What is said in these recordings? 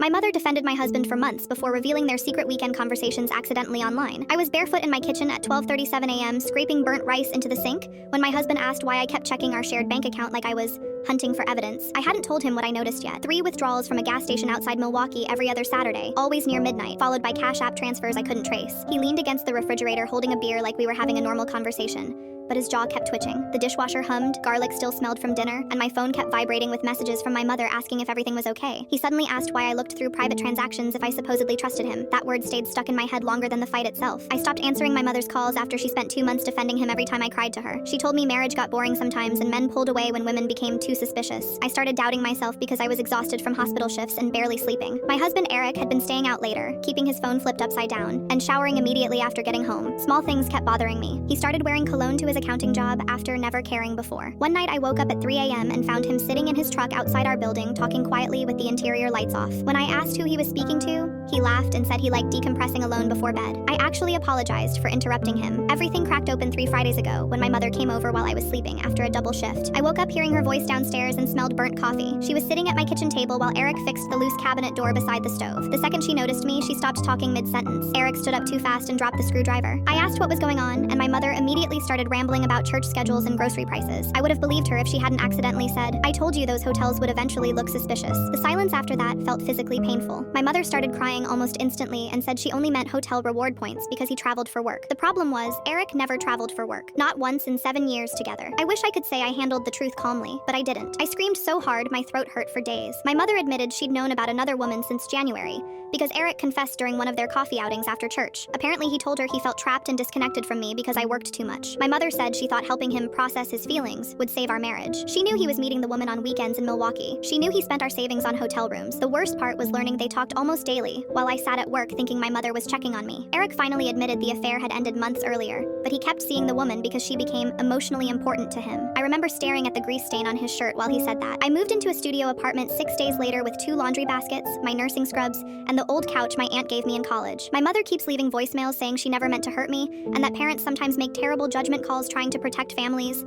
My mother defended my husband for months before revealing their secret weekend conversations accidentally online. I was barefoot in my kitchen at 12:37 a.m. scraping burnt rice into the sink when my husband asked why I kept checking our shared bank account like I was hunting for evidence. I hadn't told him what I noticed yet. 3 withdrawals from a gas station outside Milwaukee every other Saturday, always near midnight, followed by Cash App transfers I couldn't trace. He leaned against the refrigerator holding a beer like we were having a normal conversation, but his jaw kept twitching. The dishwasher hummed, garlic still smelled from dinner, and my phone kept vibrating with messages from my mother asking if everything was okay. He suddenly asked why I looked through private transactions if I supposedly trusted him. That word stayed stuck in my head longer than the fight itself. I stopped answering my mother's calls after she spent 2 months defending him every time I cried to her. She told me marriage got boring sometimes and men pulled away when women became too suspicious. I started doubting myself because I was exhausted from hospital shifts and barely sleeping. My husband Eric had been staying out later, keeping his phone flipped upside down, and showering immediately after getting home. Small things kept bothering me. He started wearing cologne to his accounting job after never caring before. One night I woke up at 3 a.m. and found him sitting in his truck outside our building talking quietly with the interior lights off. When I asked who he was speaking to, he laughed and said he liked decompressing alone before bed. I actually apologized for interrupting him. Everything cracked open 3 Fridays ago when my mother came over while I was sleeping after a double shift. I woke up hearing her voice downstairs and smelled burnt coffee. She was sitting at my kitchen table while Eric fixed the loose cabinet door beside the stove. The second she noticed me, she stopped talking mid-sentence. Eric stood up too fast and dropped the screwdriver. I asked what was going on, and my mother immediately started rambling about church schedules and grocery prices. I would have believed her if she hadn't accidentally said, "I told you those hotels would eventually look suspicious." The silence after that felt physically painful. My mother started crying almost instantly and said she only meant hotel reward points because he traveled for work. The problem was, Eric never traveled for work. Not once in 7 years together. I wish I could say I handled the truth calmly, but I didn't. I screamed so hard my throat hurt for days. My mother admitted she'd known about another woman since January, because Eric confessed during one of their coffee outings after church. Apparently he told her he felt trapped and disconnected from me because I worked too much. My mother said she thought helping him process his feelings would save our marriage. She knew he was meeting the woman on weekends in Milwaukee. She knew he spent our savings on hotel rooms. The worst part was learning they talked almost daily while I sat at work thinking my mother was checking on me. Eric finally admitted the affair had ended months earlier, but he kept seeing the woman because she became emotionally important to him. I remember staring at the grease stain on his shirt while he said that. I moved into a studio apartment 6 days later with 2 laundry baskets, my nursing scrubs, and the old couch my aunt gave me in college. My mother keeps leaving voicemails saying she never meant to hurt me, and that parents sometimes make terrible judgment calls trying to protect families.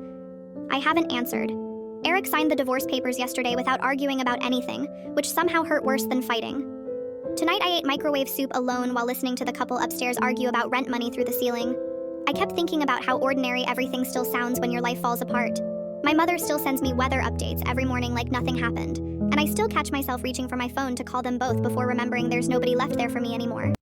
I haven't answered. Eric signed the divorce papers yesterday without arguing about anything, which somehow hurt worse than fighting. Tonight I ate microwave soup alone while listening to the couple upstairs argue about rent money through the ceiling. I kept thinking about how ordinary everything still sounds when your life falls apart. My mother still sends me weather updates every morning like nothing happened, and I still catch myself reaching for my phone to call them both before remembering there's nobody left there for me anymore.